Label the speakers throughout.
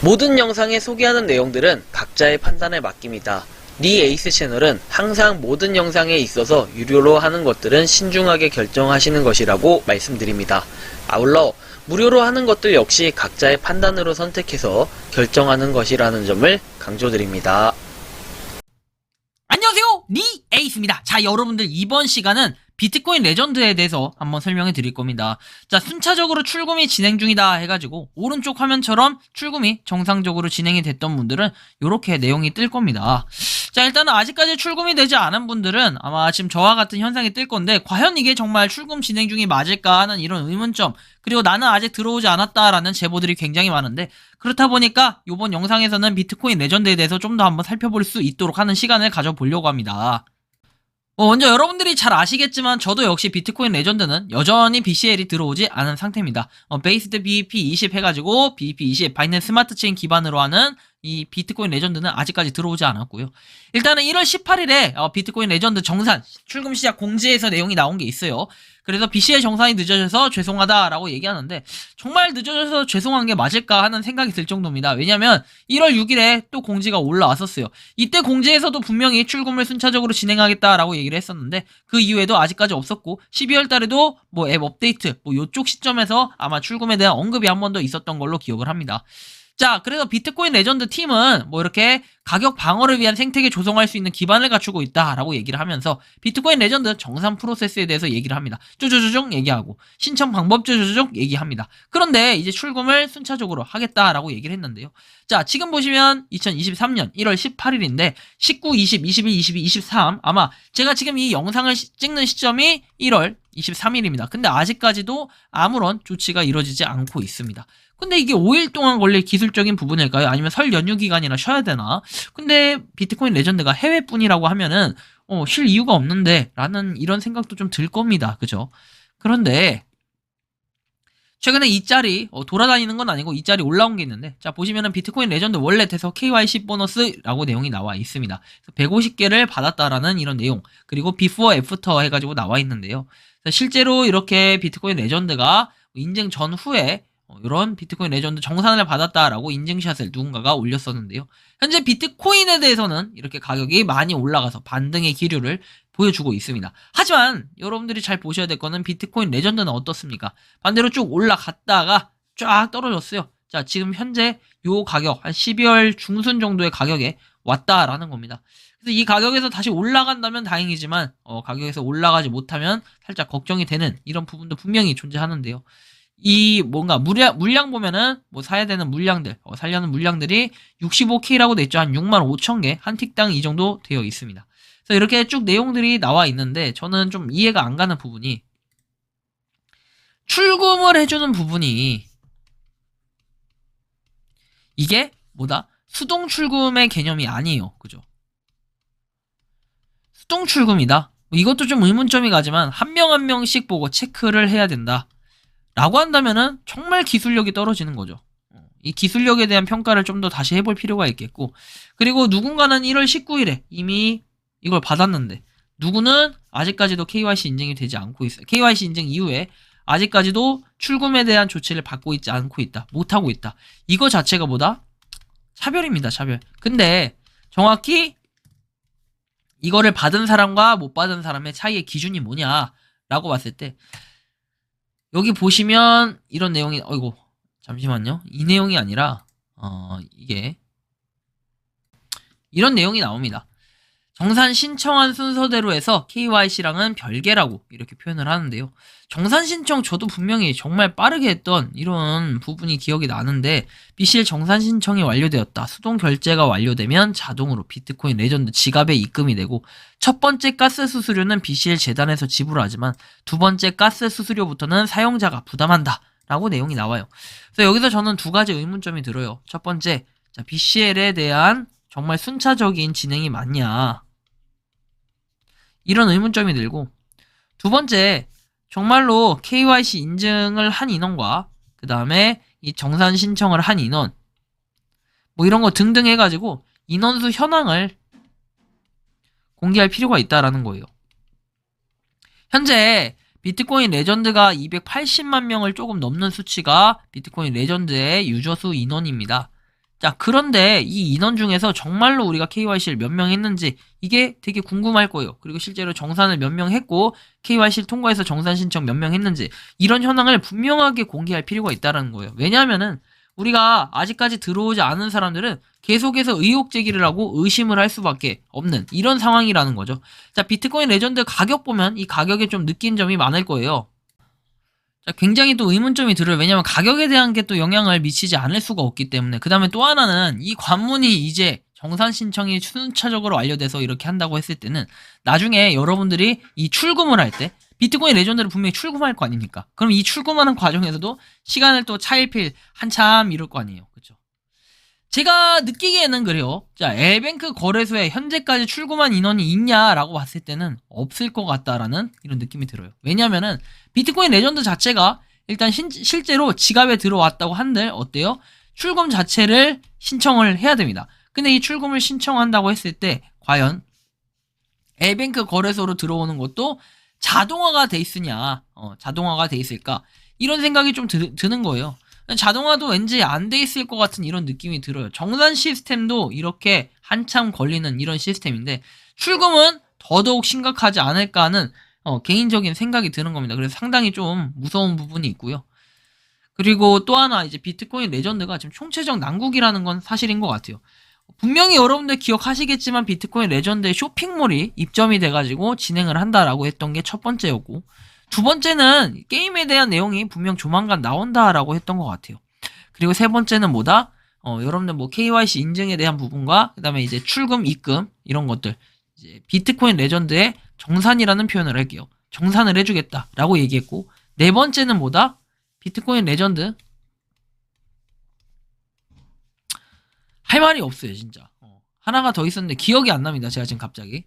Speaker 1: 모든 영상에 소개하는 내용들은 각자의 판단에 맡깁니다. 니 에이스 채널은 항상 모든 영상에 있어서 유료로 하는 것들은 신중하게 결정하시는 것이라고 말씀드립니다. 아울러 무료로 하는 것들 역시 각자의 판단으로 선택해서 결정하는 것이라는 점을 강조드립니다.
Speaker 2: 안녕하세요, 니 에이스입니다. 자, 여러분들 이번 시간은 비트코인 레전드에 대해서 한번 설명해 드릴 겁니다. 자, 순차적으로 출금이 진행 중이다 해가지고 오른쪽 화면처럼 출금이 정상적으로 진행이 됐던 분들은 이렇게 내용이 뜰 겁니다. 자, 일단은 아직까지 출금이 되지 않은 분들은 아마 지금 저와 같은 현상이 뜰 건데, 과연 이게 정말 출금 진행 중이 맞을까 하는 이런 의문점, 그리고 나는 아직 들어오지 않았다라는 제보들이 굉장히 많은데, 그렇다 보니까 이번 영상에서는 비트코인 레전드에 대해서 좀 더 한번 살펴볼 수 있도록 하는 시간을 가져보려고 합니다. 먼저 여러분들이 잘 아시겠지만 저도 역시 비트코인 레전드는 여전히 BCL이 들어오지 않은 상태입니다. 베이스드 BEP20 해가지고 BEP20 바이낸스 스마트 체인 기반으로 하는 이 비트코인 레전드는 아직까지 들어오지 않았고요. 일단은 1월 18일에 비트코인 레전드 정산 출금 시작 공지에서 내용이 나온 게 있어요. 그래서 BCL 정산이 늦어져서 죄송하다라고 얘기하는데, 정말 늦어져서 죄송한 게 맞을까 하는 생각이 들 정도입니다. 왜냐면 1월 6일에 또 공지가 올라왔었어요. 이때 공지에서도 분명히 출금을 순차적으로 진행하겠다라고 얘기를 했었는데, 그 이후에도 아직까지 없었고, 12월 달에도 뭐 앱 업데이트 요쪽 시점에서 아마 출금에 대한 언급이 한 번 더 있었던 걸로 기억을 합니다. 자, 그래서 비트코인 레전드 팀은 뭐 이렇게 가격 방어를 위한 생태계 조성할 수 있는 기반을 갖추고 있다라고 얘기를 하면서 비트코인 레전드 정산 프로세스에 대해서 얘기를 합니다. 쪼쪼쪼쪼 얘기하고 신청 방법 쪼쪼쪼 얘기합니다. 그런데 이제 출금을 순차적으로 하겠다라고 얘기를 했는데요. 자, 지금 보시면 2023년 1월 18일인데 19, 20, 21, 22, 23 아마 제가 지금 이 영상을 찍는 시점이 1월 23일입니다. 근데 아직까지도 아무런 조치가 이루어지지 않고 있습니다. 근데 이게 5일 동안 걸릴 기술적인 부분일까요? 아니면 설 연휴 기간이라 쉬어야 되나? 근데 비트코인 레전드가 해외뿐이라고 하면은 쉴 이유가 없는데 라는 이런 생각도 좀 들 겁니다. 그죠? 그런데 최근에 이 짤이 돌아다니는 건 아니고 이 짤이 올라온 게 있는데, 자, 보시면은 비트코인 레전드 월렛에서 KYC 보너스라고 내용이 나와 있습니다. 150개를 받았다라는 이런 내용, 그리고 비포 애프터 해가지고 나와 있는데요. 실제로 이렇게 비트코인 레전드가 인증 전후에 이런 비트코인 레전드 정산을 받았다라고 인증샷을 누군가가 올렸었는데요. 현재 비트코인에 대해서는 이렇게 가격이 많이 올라가서 반등의 기류를 보여주고 있습니다. 하지만 여러분들이 잘 보셔야 될 거는 비트코인 레전드는 어떻습니까? 반대로 쭉 올라갔다가 쫙 떨어졌어요. 자, 지금 현재 요 가격 한 12월 중순 정도의 가격에 왔다라는 겁니다. 그래서 이 가격에서 다시 올라간다면 다행이지만 가격에서 올라가지 못하면 살짝 걱정이 되는 이런 부분도 분명히 존재하는데요. 이 뭔가 물량 보면은 뭐 사야 되는 물량들, 살려는 물량들이 65K라고 돼 있죠. 한 65,000개, 한 틱당 이 정도 되어 있습니다. 그래서 이렇게 쭉 내용들이 나와 있는데, 저는 좀 이해가 안 가는 부분이, 출금을 해주는 부분이 이게 뭐다? 수동 출금의 개념이 아니에요. 그죠? 수동 출금이다? 이것도 좀 의문점이 가지만 한 명 한 명씩 보고 체크를 해야 된다 라고 한다면은 정말 기술력이 떨어지는 거죠. 이 기술력에 대한 평가를 좀 더 다시 해볼 필요가 있겠고, 그리고 누군가는 1월 19일에 이미 이걸 받았는데 누구는 아직까지도 KYC 인증이 되지 않고 있어요. KYC 인증 이후에 아직까지도 출금에 대한 조치를 받고 있지 않고 있다, 못하고 있다. 이거 자체가 뭐다? 차별입니다. 차별. 근데 정확히 이거를 받은 사람과 못 받은 사람의 차이의 기준이 뭐냐라고 봤을 때, 여기 보시면 이런 내용이, 어이구, 잠시만요. 이 내용이 아니라, 이게, 이런 내용이 나옵니다. 정산 신청한 순서대로 해서 KYC랑은 별개라고 이렇게 표현을 하는데요. 정산 신청 저도 분명히 정말 빠르게 했던 이런 부분이 기억이 나는데, BCL 정산 신청이 완료되었다. 수동 결제가 완료되면 자동으로 비트코인 레전드 지갑에 입금이 되고, 첫 번째 가스 수수료는 BCL 재단에서 지불하지만 두 번째 가스 수수료부터는 사용자가 부담한다 라고 내용이 나와요. 그래서 여기서 저는 두 가지 의문점이 들어요. 첫 번째, 자, BCL에 대한 정말 순차적인 진행이 맞냐, 이런 의문점이 들고, 두 번째, 정말로 KYC 인증을 한 인원과 그 다음에 이 정산 신청을 한 인원, 뭐 이런 거 등등 해가지고 인원수 현황을 공개할 필요가 있다라는 거예요. 현재 비트코인 레전드가 280만 명을 조금 넘는 수치가 비트코인 레전드의 유저수 인원입니다. 자, 그런데 이 인원 중에서 정말로 우리가 KYC를 몇 명 했는지 이게 되게 궁금할 거예요. 그리고 실제로 정산을 몇 명 했고 KYC를 통과해서 정산 신청 몇 명 했는지 이런 현황을 분명하게 공개할 필요가 있다는 거예요. 왜냐하면은 우리가 아직까지 들어오지 않은 사람들은 계속해서 의혹 제기를 하고 의심을 할 수밖에 없는 이런 상황이라는 거죠. 자, 비트코인 레전드 가격 보면 이 가격에 좀 느낀 점이 많을 거예요. 자, 굉장히 또 의문점이 들어요. 왜냐면 가격에 대한 게 또 영향을 미치지 않을 수가 없기 때문에. 그 다음에 또 하나는 이 관문이 이제 정산 신청이 순차적으로 완료돼서 이렇게 한다고 했을 때는 나중에 여러분들이 이 출금을 할 때 비트코인 레전드를 분명히 출금할 거 아닙니까? 그럼 이 출금하는 과정에서도 시간을 또 차일필 한참 이럴 거 아니에요. 그쵸? 제가 느끼기에는 그래요. 자, 엘뱅크 거래소에 현재까지 출금한 인원이 있냐라고 봤을 때는 없을 것 같다라는 이런 느낌이 들어요. 왜냐면은 비트코인 레전드 자체가 일단 실제로 지갑에 들어왔다고 한들 어때요? 출금 자체를 신청을 해야 됩니다. 근데 이 출금을 신청한다고 했을 때 과연 엘뱅크 거래소로 들어오는 것도 자동화가 돼 있으냐, 자동화가 돼 있을까? 이런 생각이 좀 드는 거예요. 자동화도 왠지 안 돼 있을 것 같은 이런 느낌이 들어요. 정산 시스템도 이렇게 한참 걸리는 이런 시스템인데 출금은 더더욱 심각하지 않을까 하는 개인적인 생각이 드는 겁니다. 그래서 상당히 좀 무서운 부분이 있고요. 그리고 또 하나 이제 비트코인 레전드가 지금 총체적 난국이라는 건 사실인 것 같아요. 분명히 여러분들 기억하시겠지만 비트코인 레전드의 쇼핑몰이 입점이 돼가지고 진행을 한다라고 했던 게 첫 번째였고 두 번째는 게임에 대한 내용이 분명 조만간 나온다라고 했던 것 같아요. 그리고 세 번째는 뭐다? 여러분들 뭐 KYC 인증에 대한 부분과 그 다음에 이제 출금, 입금 이런 것들 이제 비트코인 레전드의 정산이라는 표현을 할게요. 정산을 해주겠다라고 얘기했고 네 번째는 뭐다? 비트코인 레전드 할 말이 없어요 진짜. 하나가 더 있었는데 기억이 안 납니다. 제가 지금 갑자기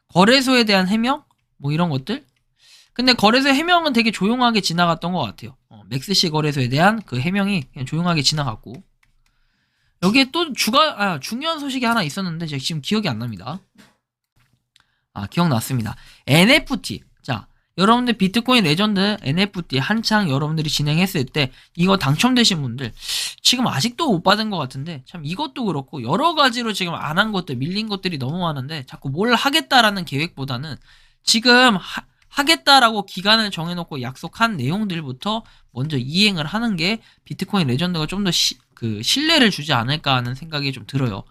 Speaker 2: 거래소에 대한 해명 뭐 이런 것들. 근데 거래소 해명은 되게 조용하게 지나갔던 것 같아요. 맥스시 거래소에 대한 그 해명이 그냥 조용하게 지나갔고 여기에 또 중요한 소식이 하나 있었는데 제가 지금 기억이 안 납니다. 기억났습니다. NFT. 자, 여러분들 비트코인 레전드 NFT 한창 여러분들이 진행했을 때 이거 당첨되신 분들 지금 아직도 못 받은 것 같은데 참 이것도 그렇고 여러 가지로 지금 안 한 것들 밀린 것들이 너무 많은데 자꾸 뭘 하겠다라는 계획보다는 지금 하겠다라고 기간을 정해놓고 약속한 내용들부터 먼저 이행을 하는 게 비트코인 레전드가 좀 더 신뢰를 주지 않을까 하는 생각이 좀 들어요.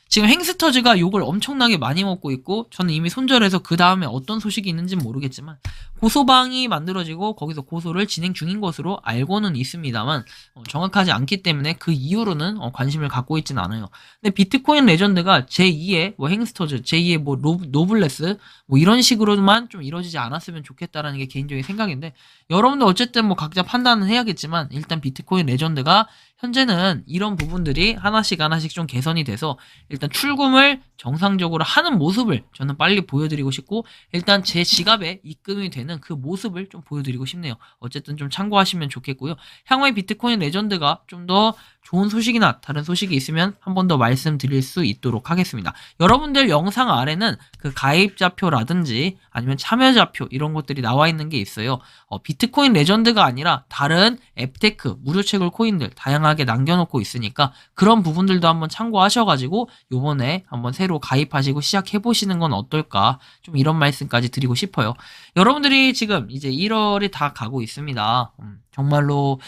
Speaker 2: 지금 행스터즈가 욕을 엄청나게 많이 먹고 있고 저는 이미 손절해서 그 다음에 어떤 소식이 있는지는 모르겠지만 고소방이 만들어지고 거기서 고소를 진행 중인 것으로 알고는 있습니다만 정확하지 않기 때문에 그 이후로는 관심을 갖고 있지는 않아요. 근데 비트코인 레전드가 제2의 뭐 행스터즈, 제2의 뭐 노블레스 뭐 이런 식으로만 좀 이루어지지 않았으면 좋겠다라는 게 개인적인 생각인데 여러분들 어쨌든 뭐 각자 판단은 해야겠지만 일단 비트코인 레전드가 현재는 이런 부분들이 하나씩 좀 개선이 돼서 일단 출금을 정상적으로 하는 모습을 저는 빨리 보여드리고 싶고 일단 제 지갑에 입금이 되는 그 모습을 좀 보여드리고 싶네요. 어쨌든 좀 참고하시면 좋겠고요. 향후에 비트코인 레전드가 좀 더 좋은 소식이나 다른 소식이 있으면 한 번 더 말씀드릴 수 있도록 하겠습니다. 여러분들 영상 아래는 그 가입자표라든지 아니면 참여자표 이런 것들이 나와 있는 게 있어요. 비트코인 레전드가 아니라 다른 앱테크, 무료채굴 코인들 다양하게 남겨놓고 있으니까 그런 부분들도 한번 참고하셔가지고 요번에 한번 새로 가입하시고 시작해보시는 건 어떨까 좀 이런 말씀까지 드리고 싶어요. 여러분들이 지금 이제 1월이 다 가고 있습니다. 정말로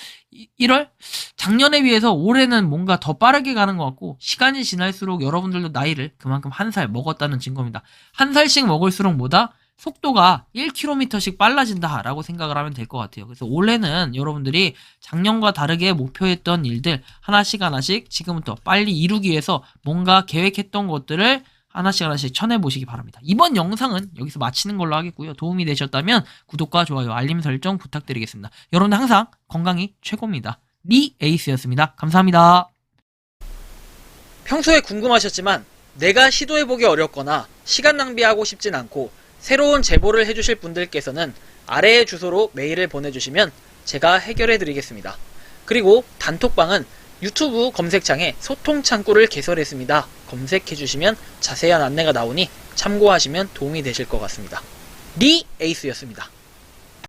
Speaker 2: 1월? 작년에 비해서 올해는 뭔가 더 빠르게 가는 것 같고 시간이 지날수록 여러분들도 나이를 그만큼 한 살 먹었다는 증거입니다. 한 살씩 먹을수록 뭐다? 속도가 1km씩 빨라진다라고 생각을 하면 될 것 같아요. 그래서 올해는 여러분들이 작년과 다르게 목표했던 일들 하나씩 지금부터 빨리 이루기 위해서 뭔가 계획했던 것들을 하나씩 쳐내보시기 바랍니다. 이번 영상은 여기서 마치는 걸로 하겠고요. 도움이 되셨다면 구독과 좋아요, 알림 설정 부탁드리겠습니다. 여러분들 항상 건강이 최고입니다. 리 에이스였습니다. 감사합니다.
Speaker 1: 평소에 궁금하셨지만 내가 시도해보기 어렵거나 시간 낭비하고 싶진 않고 새로운 제보를 해주실 분들께서는 아래의 주소로 메일을 보내주시면 제가 해결해드리겠습니다. 그리고 단톡방은 유튜브 검색창에 소통 창구를 개설했습니다. 검색해주시면 자세한 안내가 나오니 참고하시면 도움이 되실 것 같습니다. 리 에이스였습니다.